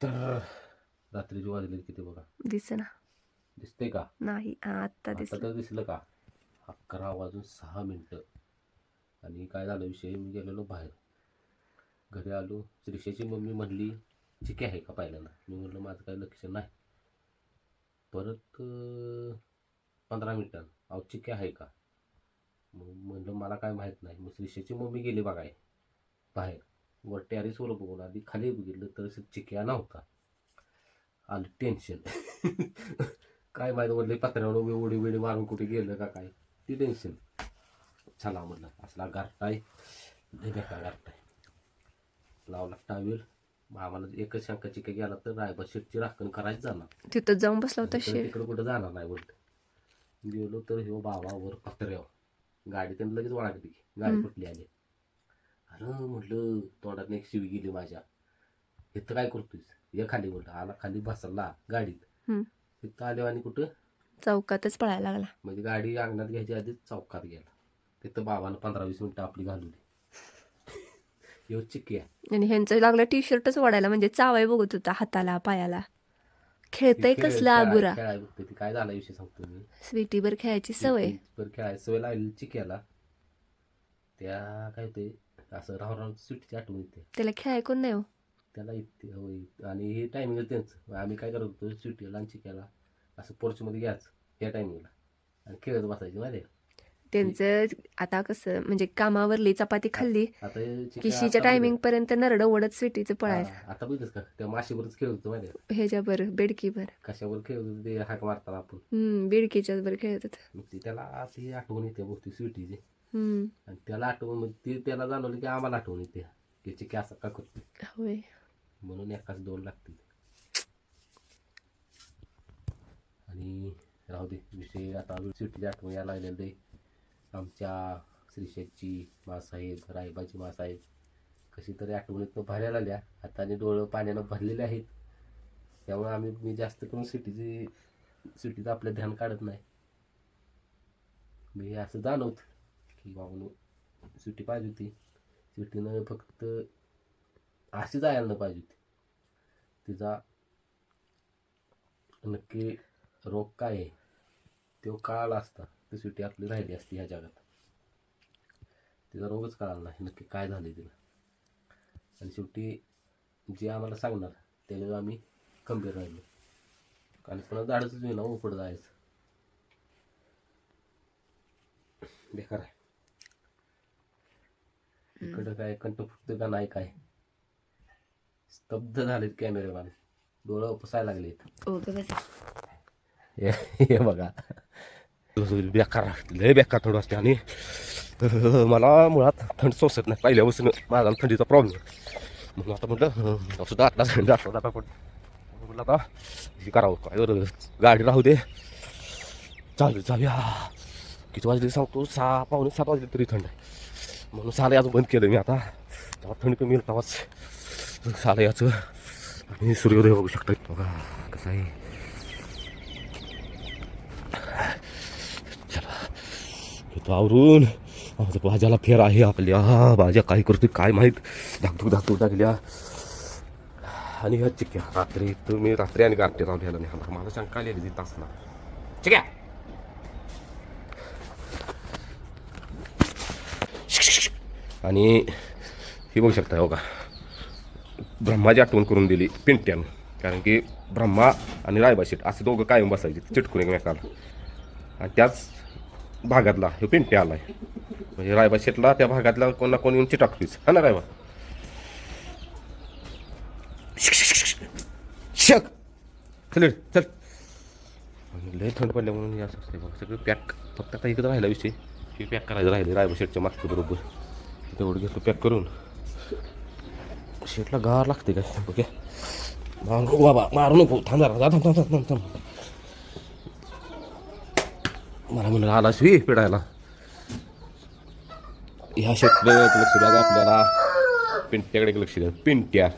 तर रात्रीची वाजले किती बघा, दिसेना. दिसते का? नाही आता आता दिसलं. तर दिसलं का? 11 वाजून 6 मिनिटं. आणि काय झालं विषय, मी गेलेलो बाहेर. घरी आलो, श्रीषाची मम्मी म्हणली चिके आहे का पाहिल्याला. मी म्हटलं माझं काही लक्ष नाही. परत 15 मिनिटांनी अहो चिके आहे का. मग म्हणलं मला काय माहीत नाही. मग श्रीषाची मम्मी गेली बघाय बाहेर. वर टेरेसवर बघून आधी खाली बघितलं तर चिक्या नव्हता. आलं टेन्शन. काय माहिती म्हटलं पत्र्यावर मी उडी बिडी मारून कुठे गेलं का काय, ती टेन्शन. चला म्हटलं असला गारटाय, लय बेकार गारटाय. लावला टावेल. आम्हाला एकच शंका चिके गेला तर रायबा शेटची राखण करायची जाणार. तिथं जाऊन बसला होता तिकडे कुठं जाणार नाही बोलत. गेलो तर ह्यो बाबावर पत्र्यावर गाडी त्यांनी लगेच वळाली. गाडी कुठली आली. अरे म्हटलं तोंडात एक शिवी गेली माझ्या. इथं काय करतोय, ये खाली म्हटलं. आला खाली बसला गाडीत. तिथं आले आणि कुठं चौकातच पळायला लागला. म्हणजे गाडी अंगणात घ्यायची आधीच चौकात गेला. तिथं बाबानं 15-20 मिनिटं आपली घालवली. येऊ चिक्या. आणि ह्यांचं लागलं टी शर्टच ओढायला, म्हणजे चावाय बघत होता हाताला पायाला. खेळतय कसला आगुरा. खेळाय बघते ती. काय झाला विषय सांगतो मी. स्वीटीवर खेळायची सवय. खेळायची सवय लागली चिक्याला. त्या काय होते असं राहून राहून सुट्टीची आठवण येते. त्याला खेळाय कोण नाही हो. त्याला इथे होय. आणि हे टायमिंग त्यांचं. आम्ही काय करत होतो सुट्टीला आणि चिक्याला असं पोर्चमध्ये घ्यायचं या टायमिंगला आणि खेळत बसायची माहिती आहे. त्यांचं आता कसं म्हणजे कामावरली चपाती खाल्ली आता किशीच्या टायमिंग पर्यंत नरड ओढत स्वीटीचं पळायचं. आता बघितस का त्या माशीवरच खेळत होतो माहिती आहे. ह्याच्यावर बेडकीवर कशावर खेळत होतो ते हाक मारताना आपण. बेडकीच्याच वर खेळत होत. मग ती त्याला ती आठवण येते बहुती स्वीटीची. आणि त्याला आठवण मग ती त्याला जाणवली की आम्हाला आठवण येते की चिक्या असं का करते. होय. म्हणून एकाच दोन लागते. आणि राहू दे विषय. आता स्वीटीची आठवण यायला लागलेलं. आमच्या श्रीशेटची मासाहेब, रायबाची मासाहेब कशी तरी आठवणीतनं भरायला आल्या. हाताने डोळं पाण्यानं भरलेले आहेत. त्यामुळे मी जास्त करून सिटीचं आपलं ध्यान काढत नाही. मी असं जाणवत की बाबा सुट्टी पाहिजे होती. सुट्टीनं फक्त अशी जायला न पाहिजे होती. तिचा नक्की रोग काय आहे तो कळाला असता ती सुट्टी आपली राहिली असती ह्या जगात. तिचा रोगच कळाला नाही नक्की काय झाले तिला. आणि शेवटी जे आम्हाला सांगणार त्यावेळेला आम्ही खंबीर राहिलो. आणि पुन्हा झाडच ना उपड जायचं बेकार आहे. इकडं काय कंठ फुटतं का नाही काय. स्तब्ध झालेत कॅमेरेवाले. डोळं पुसायला लागलेत. हे बघा बेकार लय बेकार थोडं असते. आणि मला मुळात थंड सोसत नाही पहिल्यापासून. माझा थंडीचा प्रॉब्लेम. म्हणून आता म्हटलं सुद्धा आता पण म्हटलं आता हे करावं काय. गाडी राहू दे चालू चालूया. किती वाजले सांगतो 6-6:45 वाजले तरी थंड आहे. म्हणून साला याचं बंद केलं मी. आता तेव्हा थंडी कमी येईल तेव्हाच साला याचं. आणि सूर्योदय बघू शकतो बघा कसं आहे. चला इथं आवरून भाज्याला फेर आहे आपल्या. भाज्या काय करतोय काय माहीत. धाकधूक लागल्या. आणि ह्या चिक्या रात्री आणि गारटे राहून नाही. मला शंका आलेली तास ना चिक्या. आणि हे बघू शकता बघा ब्रह्माची आठवण करून दिली पिंट्यानं. कारण की ब्रह्मा आणि रायबा शेट असे दोघं कायम बसायचे चिटकून एकमेकाला. आणि त्याच भागातला हे पिंट्या आलाय. म्हणजे रायबा शेटला त्या भागातला कोण ना कोण येऊन चिटाकतोच हा ना रायबा. शक चल चल. लय थंड पडल्या म्हणून हे असं असते बघा. सगळं पॅक फक्त आता इकडं राहिला विषय. हे पॅक करायचं राहिले रायबा शेटच्या मागचं बरोबर. तेवढं घेतो पॅक करून. शेटला गार लागते काय ओके. बाबा मारू नको थांब थांब. मला म्हणलं आला स्वी पिडायला. ह्या शेटकडे लक्ष द्या आपल्याला. पिंट्याकडे लक्ष द्या. पिंट्या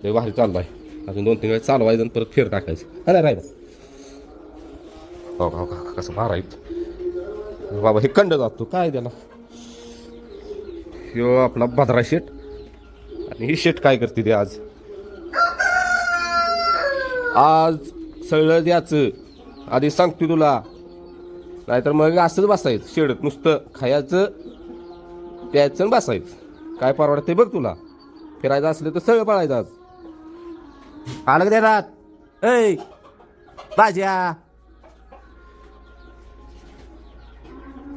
लय भारी चाललाय. अजून 2-3 वेळेस चालवायचं आणि परत फेर टाकायचं हा नाही राहिलं. हो का कसं मारायचं बाबा. हे कंड जातो काय त्याला. ह्यो आपला भद्रा शेट. आणि ही शेट काय करते ते आज आज सगळं द्यायचं आधी सांगतो तुला, नाहीतर मग असंच बसायचं शेडत नुसतं खायचं प्यायचं आणि बसायचं. काय परवडते बघ तुला. फिरायचं असलं तर सगळं पळायचं आज. आलं का देणार ऐ बाज्या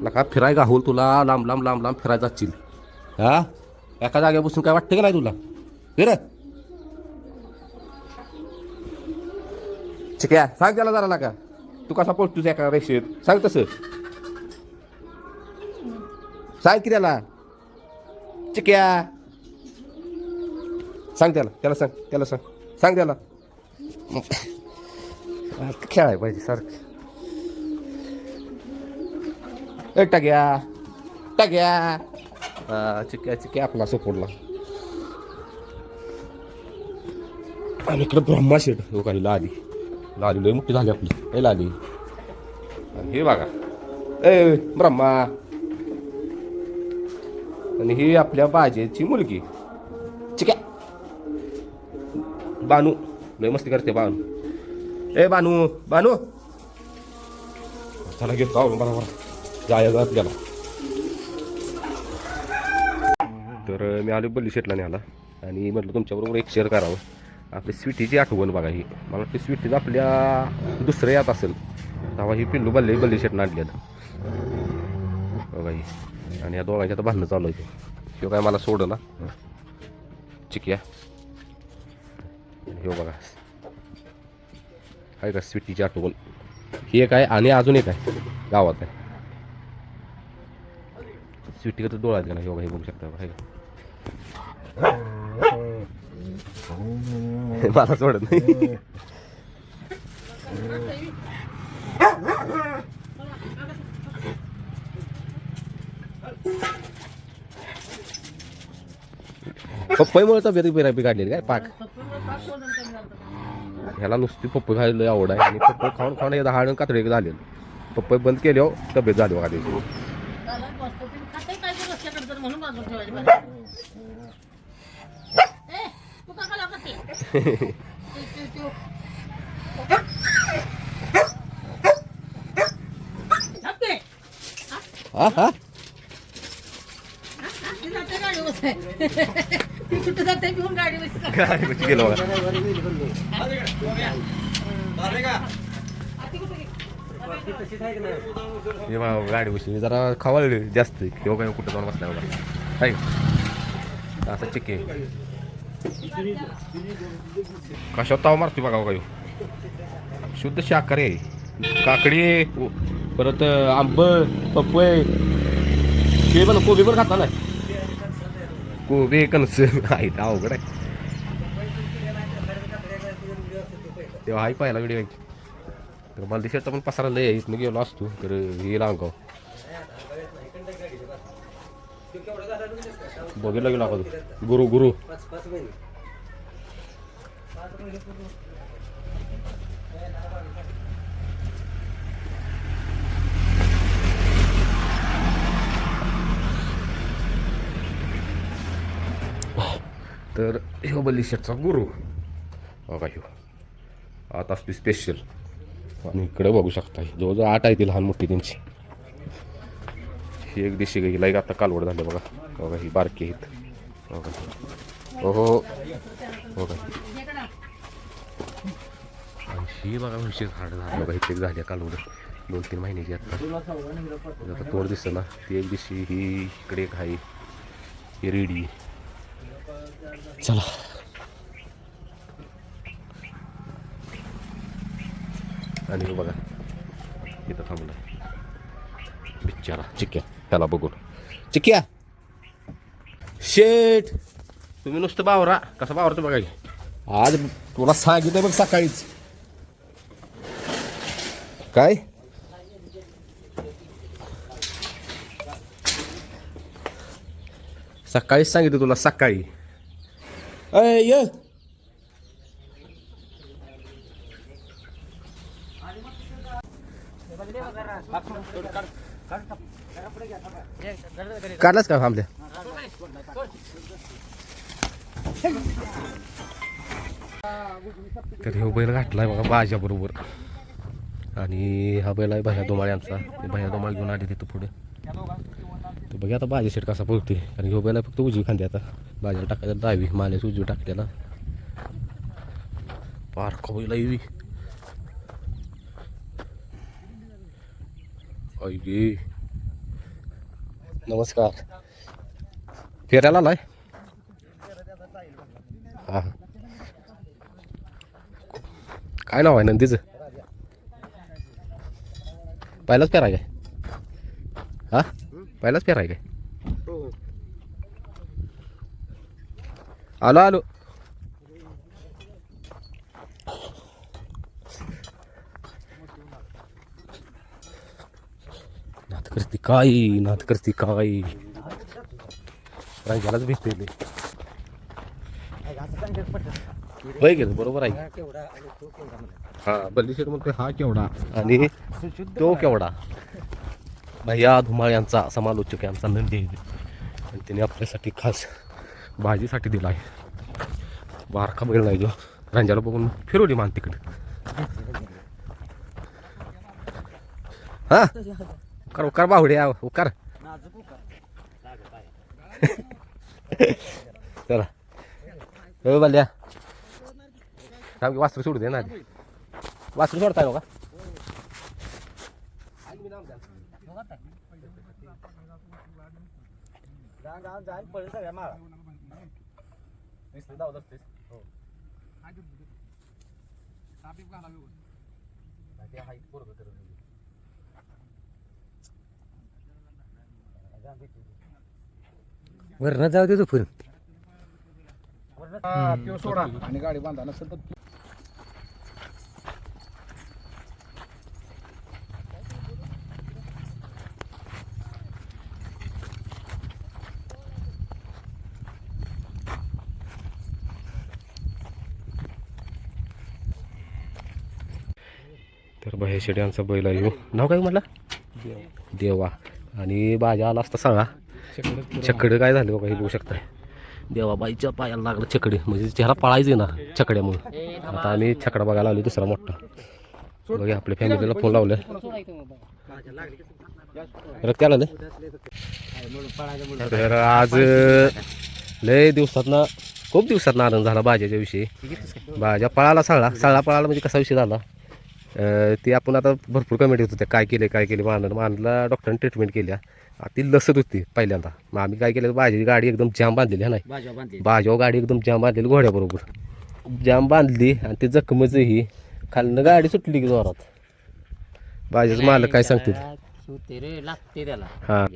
नका फिराय गाहून तुला लांब लांब लांब लांब फिरायचं असशील. हा एका जागेवर बसून काय वाटतं का नाही तुला. फिर चिक्या सांग त्याला जरा नका. तू कसा पोचतोस एका रेषेत सांग तसं. सांग की त्याला चिक्या. सांग त्याला सांग त्याला खेळाय पाहिजे सारखं. टाक्या चिक्या आपला सपोर्टला. आणि इकडं ब्रह्मा शेट हो काही लाली लय मोठी झाली आपली. हे लाली हे बघा ए ब्रह्मा. आणि ही आपल्या बाजेची मुलगी चिक्या बानू. लय मस्ती करते बानू. ए बानू चला घेतो आवरून बरोबर जात गेला. तर मी आलो बल्ली शेटला नाही आला आणि म्हटलं तुमच्याबरोबर एक शेअर करावं. आपली स्वीटीची आठवण बघा ही. मला वाटतं स्वीटीच आपल्या दुसरं यात असेल तेव्हा ही पिल्लू बल्ली शेटनं आणलेलं बघा ही. आणि या दोघांच्या आता भांडणं चालू आहे. ह्यो काय मला सोड ना चिक्या. ह्यो बघा आहे का स्वीटीची आठवण. ही एक आहे आणि अजून एक आहे गावात आहे. स्वीटी तर डोळा ना ह्यो हे बघू शकता आहे का. मला सोडत नाही. पप्पाईमुळे तब्येत बिघडलेली काय पाक. ह्याला नुसती पप्पई खायला आवड आहे आणि पप्पई खाऊन एकदा हाड कातडी झालेलं. पप्पई बंद केल्यावर तब्येत झाली बघा त्याची. हा गेलो गाडी बसली जरा खवळली जास्त किंवा काय कुठं जाऊन बसल्या बघा आहे असं चिक्के. कशावर ताव मारते बघा काय. शुद्ध शाकाहारी आहे. काकडी परत आंब पपई ते पण कोबी पण खाता नाही. कोबी कणस आहे अवघड आहे. तेव्हा हाय पाहिला व्हिडिओ. तर मला दिसत पण पसारा लय इथनं गेलो असतो तर हे लांगाव बघितलं गेलो आपण. गुरु तर ह्यो बल्ली शेटचा गुरु बघा ह्यो आता असतो स्पेशल. आणि इकडे बघू शकता जवळजवळ 8 आहे ती लहान मोठी त्यांची. ही एक दिवशी गेला एक आता कालवड झाले बघा ही बारकी आहेत बघा. हो बघा आणि ही बघा म्हशी झाड झालं बघा. इथे झाली कालवड 2-3 महिन्याची आता तोड दिसतं ना. ती एक दिवशी ही इकडे एक आहे ही रेडी. चला आणि बघा इथं थांबला बिचारा चिक्या. त्याला बघून चिक्या शेट तुम्ही नुसतं बावरा कसा बावरतो बघा. आज तुला सांगितलं बघ सकाळीच काय सकाळीच सांगितलं तुला सकाळी. ये काढलाच का थांबल्या. तर हे बैल घातला आहे बघा बाजाबरोबर. आणि हा बैल आहे भैया दोमाळ यांचा. भैया दोमाळ घेऊन आले तिथं पुढे. तर बघा आता बाजी शेट कसा पळते. आणि ह्यो बैल आहे फक्त उजवी खांदी. आता बाजाला टाकायला डावी, माल्याच उजवी टाकलेला. पारखा बैल आहे. अये नमस्कार. फेरायला आलाय. हा काय नाव आहे नंदीचं? पहिलाच फेराय काय? हा पहिलाच फेराय काय? आलो आलो. नात करते काय, नात करते काय. रांग्यालाच भेटते होय गेलं बरोबर आहे. हा बल्ली शेठ म्हणतोय हा केवढा आणि तो केवढा. भैया धुमाळ यांचा समालोचक यांचा नंदी आहे. आणि त्याने आपल्यासाठी खास भाजीसाठी दिला आहे. बारका बैल नाही जो. रांजाला बघून फिरवली मान तिकडे. हा उकार उकार बाहुड्या उकार. चला हो बाल्या थांब की वासरू सोडू दे ना. वासरू सोडताय बघा. वरण जाऊ दे तू फुल. सोडा आणि गाडी बांधा नसेल तर तर भैया शेठ यांचा बैल आहे ह्यो. नाव काय म्हटलं? देवा. आणि बाजा आला असता सगळा. छकडं काय झालं बघा हे बघू शकताय. देवाबाईच्या पायाला लागलं छकडे. म्हणजे चेहरा पळायचं ना छकड्यामुळे. आता आम्ही छकडा बघायला आलो दुसरा मोठा. बघा आपल्या फॅमिलीला फोन लावलं. रक्त आलं तर आज लय दिवसातनं खूप दिवसातनं आनंद झाला बाजाच्या विषयी. बाजा पळाला सगळा पळाला. म्हणजे कसा विषय झाला ते आपण आता भरपूर कमेंट येत होत्या काय केले मानला डॉक्टरांनी ट्रीटमेंट केल्या. ती लसत होती पहिल्यांदा. मग आम्ही काय केलं बाजाची गाडी एकदम जाम बांधलेली आहे नाही. बाजावर गाडी एकदम जाम बांधलेली घोड्याबरोबर जाम बांधली. आणि ते जखमच ही खालनं गाडी सुटली की जोरात. बाजाचं मालक काय सांगते लागते त्याला. हा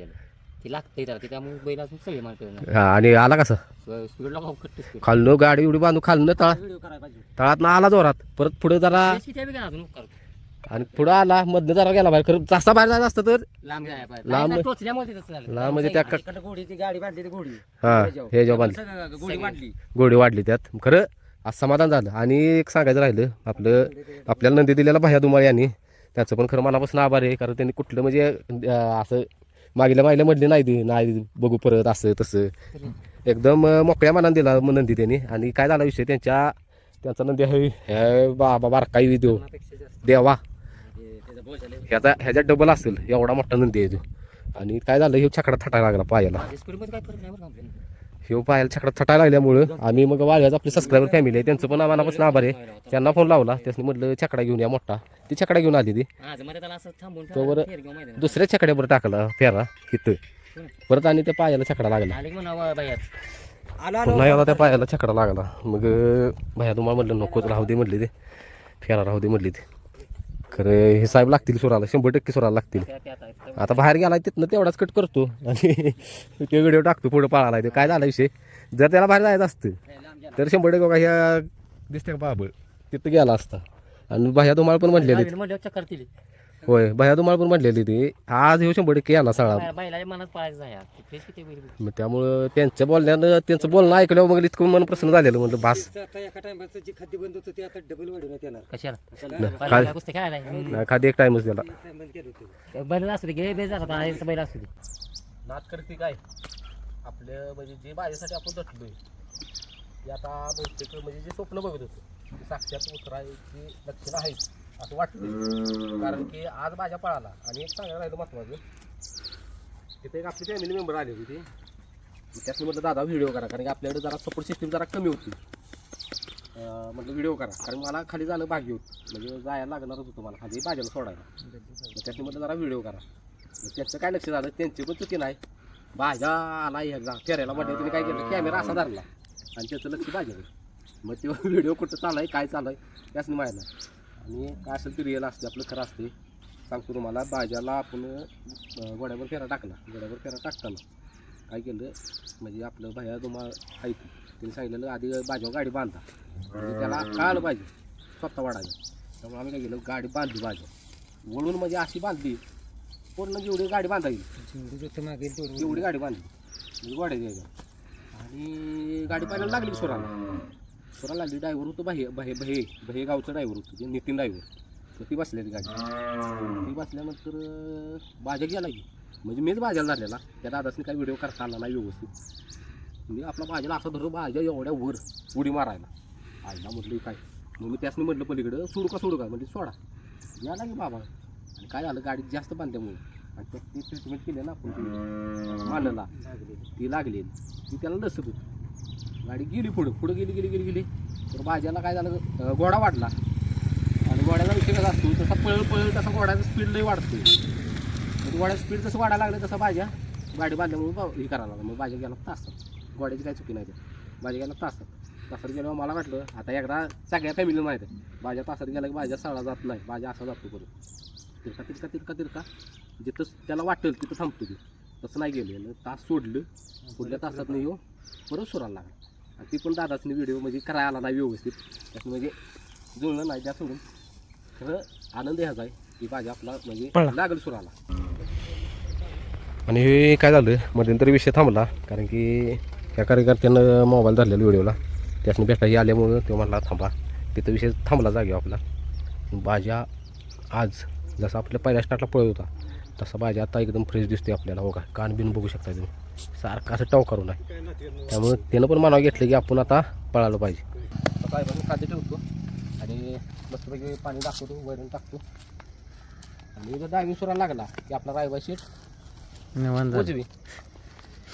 ती लागते त्याला त्यामुळे बैल असून सगळे मारते. हा आणि आला कसा स्पीडला खालनं गाडी एवढी बांधू खालनं तळात ना आला जोरात. परत पुढे जरा आणि पुढं आला मधनं जरा गेला बाहेर. खरं जास्त बाहेर जायचं असतं तर लांब लांब म्हणजे त्या घोडीची गाडी बांधली घोडी. हा हे जेव्हा बांधली घोडी वाढली. गोडी वाढली त्यात. खरं आज समाधान झालं. आणि एक सांगायचं राहिलं आपल्याला नंदी दिलेला भैया धुमाळ यांनी त्याचं पण खरं मनापासून आभार आहे. कारण त्यांनी कुठलं म्हणजे असं मागल्या म्हटले नाही बघू परत असं तसं एकदम मोकळ्या मनाने दिला नंदी त्यांनी. आणि काय झाला विषय त्यांचा नंदी आहे बाबा बारकाई देवा ह्याचा डबल असेल एवढा मोठा नंदी आहे तो. आणि काय झालं हे छकडा थटायला लागला पायाला. हे पायाला छकडा थटायला लागल्यामुळं आम्ही मग वाळव्याचं आपले सबस्क्रायबर फॅमिली आहे त्यांचं पण मनापासून आभार आहे. त्यांना फोन लावला त्याने म्हटलं छकडा घेऊन या मोठा. ती छकडा घेऊन आली ती. तोवर दुसऱ्या छकड्यावर टाकला फेरा इथं परत. आणि त्या पायाला छकडा लागला. पुन्हा याला त्या पायाला छकडा लागला. मग भैया तुम्हाला म्हटलं नको राहू दे म्हटले ते फेरा राहू दे म्हटले ते. खरं हे साहेब लागतील सुराला 100% सुराला लागतील. आता बाहेर गेला तिथनं तेवढाच कट करतो आणि ते व्हिडिओ टाकतो पुढं पळाला. ते काय झाला विषय जर त्याला बाहेर जायचं असतं तर 100% बघा ह्या दिसते का बाबळ तिथं गेला असता. आणि भैया तुम्हाला पण म्हटलेले होय भैया तुम्हाला पण म्हटलेली ती आज हे 100% याला सगळा. मग त्यामुळं त्यांच्या बोलण्यानं त्यांचं बोलणं ऐकल्यावर मग इतकं मन प्रसन्न झालेलं. म्हटलं बास खादी एक टाइमच दिला. नाद करते काय आपल्या म्हणजे जे बाजेसाठी आपण जटलोय की आता बहुतेक म्हणजे जे स्वप्न बघत होतो ते साक्षात उतरायची लक्षणं आहेत असं वाटतं. कारण की आज माझ्या पळाला आणि एक सांगायला राहिलं महत्त्वाचं, तिथे एक आपली फॅमिली मेंबर आले होते. त्याच्यानं म्हटलं दादा व्हिडिओ करा, कारण की आपल्याकडे जरा सपोर्ट सिस्टीम जरा कमी होती. म्हटलं व्हिडिओ करा, कारण मला खाली जाणं भाग्य होतं, म्हणजे जायला लागणारच होतं मला खाली भाज्याला सोडायला. त्याच्यानं म्हटलं जरा व्हिडिओ करा. त्याचं काय लक्ष झालं, त्यांची पण चुकी नाही. भाज्या आला एकदा फेरायला म्हटलं तिने काय केलं, कॅमेरा असा धरला आणि त्याचं लक्ष भाज्याला. मग ते व्हिडिओ कुठं चालू आहे काय चालू आहे त्याच नाही माहीत नाही. आणि काय असेल ते रिअल असते, आपलं खरं असते. सांगतो तुम्हाला, भाज्याला आपण गोड्यावर फेरा टाकला. गोड्यावर फेरा टाकताना काय केलं, म्हणजे आपलं भाज्या तुम्हाला ऐकू त्यांनी सांगितलेलं आधी भाज्यावर गाडी बांधा, म्हणजे त्याला कळलं पाहिजे स्वतः वाढायचं. त्यामुळे आम्ही काय केलं, गाडी बांधली भाज्या वळून, म्हणजे अशी बांधली पूर्ण जेवढी गाडी बांधा येईल तेवढी गाडी बांधली, म्हणजे गोड्या द्यायच्या. आणि गाडी पाहायला लागली सोराला लागली. ड्रायव्हर होतं भये गावचं ड्रायव्हर होतं, ते नितीन ड्रायव्हर. तर ती बसलेली गाडी, ती बसल्यानंतर भाज्या गेला की, म्हणजे मीच भाज्याला झालेला. त्या दादासनी काही व्हिडिओ करता आला नाही व्यवस्थित. म्हणजे आपला भाज्याला असं धरून भाज्या एवढ्या वर उडी मारायला आईला म्हटलं काय. मग मी त्यासनी म्हटलं पलीकडं सोडू का म्हणजे सोडा याला की बाबा. आणि काय झालं, गाडी जास्त बांधल्यामुळे आणि त्यात ती ट्रीटमेंट केली ना आपण मानला ती लागली, ती त्याला लसत होती. गाडी गेली पुढं गेली. तर भाज्याला काय झालं, घोडा वाढला आणि घोड्याचा विषय कसा असतो, तसा पळळ तसा घोड्याचा स्पीड लई वाढतो. म्हणजे घोड्याचं स्पीड जसं वाढायला लागलं तसं भाज्या गाडी बांधल्यामुळे हे करायला लागलं. मग भाज्या गेला तासात, घोड्याची काही चुकी नाही त्या. भाज्या गेला तासात गेल्यावर मला वाटलं आता एकदा सगळ्या फॅमिलीला माहीत आहे, भाज्या तासात गेला की भाज्या सळा जात नाही, भाज्या असा जातो परत तिरका जिथं त्याला वाटेल तिथं थांबतो ती. तसं नाही गेलं, तास सोडलं, पुढल्या तासात नाही येऊ परत सुरायला लागला. आणि ती पण दादासनी व्हिडिओ म्हणजे करायला आला नाही व्यवस्थित, त्यात म्हणजे जुळलं नाही त्या सोडून. खरं आनंद ह्याचा आहे की भाज्या आपला म्हणजे लागल सुराला. आणि हे काय झालं, मध्यंतरी विषय थांबला, कारण की त्या कार्यकर्त्यानं मोबाईल धरलेला व्हिडिओला, त्यासनी भेटायला आल्यामुळं तो म्हणला थांबा, तिथं विषय थांबला जागेवर आपला. भाज्या आज जसं आपल्या पहिल्या स्टार्टला पळत होता तसा भाज्या आता एकदम फ्रेश दिसते आपल्याला. हो का, कान बिन बघू शकता तुम्ही, सारखं असं टव करून आहे. त्यामुळे त्यानं पण मनावर घेतलं की आपण आता पळालं पाहिजे. काय पण खाद्य ठेवतो आणि मस्तपैकी पाणी दाखवतो, वैरण टाकतो. आणि जर डायविंग सुरायला लागला की आपला रायबा शेट पोचवी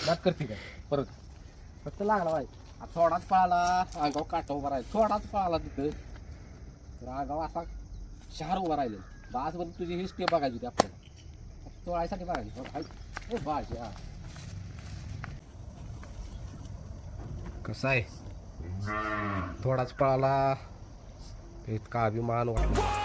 दात करते काय परत फक्त लागला पाहिजे. थोडाच पळाला आगाव काटा उभा राहिला, थोडाच पळाला तिथं तर आगाव असा शहर उभा राहिले. बाजपर्यंत तुझी ही स्टेप बघायची होती आपल्याला, तोळायसाठी बघायची. भाज्या कसं आहे, थोडाच पळाला इतका अभिमान वाटला.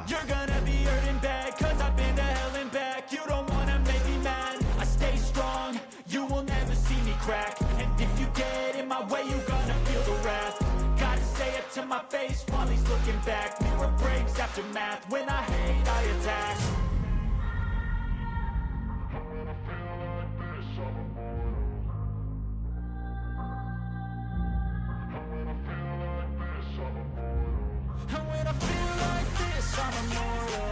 You're gonna be hurting bad, cause I've been to hell and back. You don't wanna make me mad, I stay strong. You will never see me crack. And if you get in my way, you're gonna feel the wrath. Gotta say it to my face while he's looking back. Mirror breaks after math, when I hate, I attack. And when I feel like this, I'm immortal.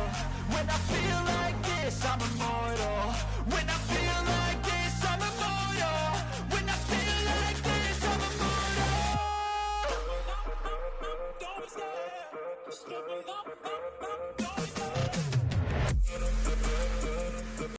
When I feel like this, I'm immortal.